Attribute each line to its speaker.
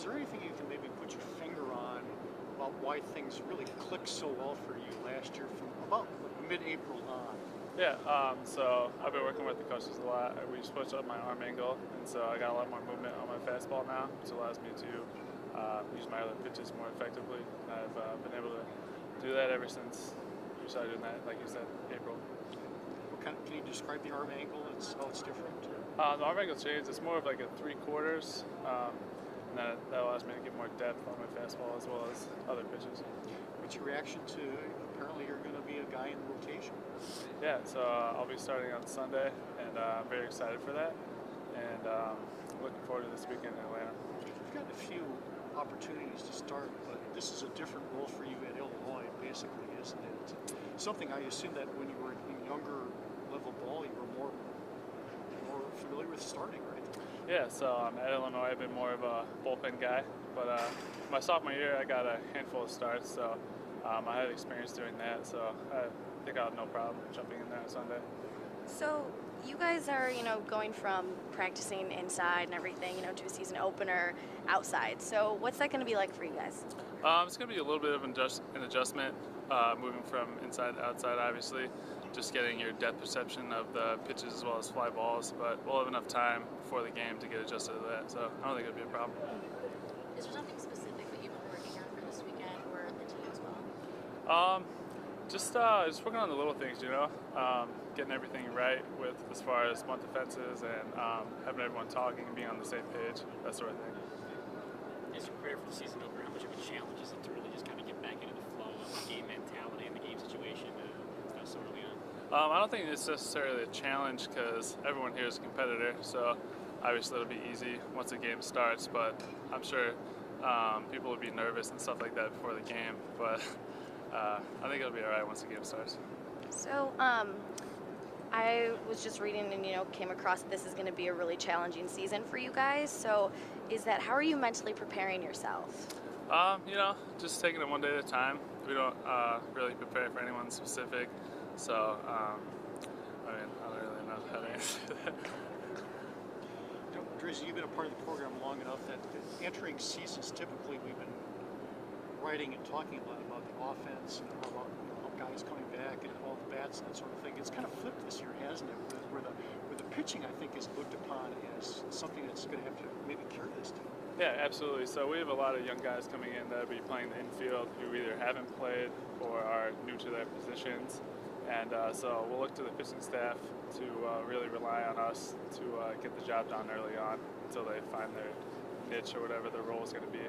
Speaker 1: Is there anything you can maybe put your finger on about why things really clicked so well for you last year from about mid-April on?
Speaker 2: Yeah, so I've been working with the coaches a lot. We switched up my arm angle, and so I got a lot more movement on my fastball now, which allows me to use my other pitches more effectively. I've been able to do that ever since we started doing that, like you said, April.
Speaker 1: Can you describe the arm angle? How it's different?
Speaker 2: The arm angle change, it's more of like a 3/4, and that allows me to get more depth on my fastball as well as other pitches.
Speaker 1: What's your reaction to apparently you're going to be a guy in the rotation?
Speaker 2: Yeah, so I'll be starting on Sunday, and I'm very excited for that, and looking forward to this weekend in Atlanta.
Speaker 1: You've got a few opportunities to start, but this is a different role for you at Illinois, basically, isn't it? Something I assume that when you were in younger level ball, you were more familiar with starting, right?
Speaker 2: Yeah, so at Illinois, I've been more of a bullpen guy, but my sophomore year, I got a handful of starts, so I had experience doing that, so I think I'll have no problem jumping in there on Sunday.
Speaker 3: So you guys are, going from practicing inside and everything, to a season opener outside. So what's that going to be like for you guys?
Speaker 2: It's going to be a little bit of an adjustment, moving from inside to outside, obviously. Just getting your depth perception of the pitches as well as fly balls, but we'll have enough time before the game to get adjusted to that, so I don't think it'll be a problem.
Speaker 4: Is there something specific that you've been working on for this weekend or the team as well?
Speaker 2: Just working on the little things, getting everything right with as far as bunt defenses and having everyone talking and being on the same page, that sort of thing.
Speaker 5: As you prepare for the season opener, how much of a challenge is it to really just kind of get back into the flow of the game mentality and the game situation so early on?
Speaker 2: I don't think it's necessarily a challenge because everyone here is a competitor, so obviously it'll be easy once the game starts, but I'm sure people will be nervous and stuff like that before the game, but I think it'll be all right once the game starts.
Speaker 3: So I was just reading and, came across that this is going to be a really challenging season for you guys. So how are you mentally preparing yourself?
Speaker 2: Just taking it one day at a time. We don't really prepare for anyone specific, so I don't really know how to answer that.
Speaker 1: Drasen, you've been a part of the program long enough that entering seasons, typically we've been writing and talking a lot about the offense and about how guys coming back and all the bats and that sort of thing. It's kind of flipped this year, hasn't it? Where the pitching, I think, is looked upon as something that's going to have to maybe carry this team.
Speaker 2: Yeah, absolutely. So we have a lot of young guys coming in that will be playing the infield who either haven't played or are new to their positions. And so we'll look to the pitching staff to really rely on us to get the job done early on until they find their niche or whatever their role is going to be.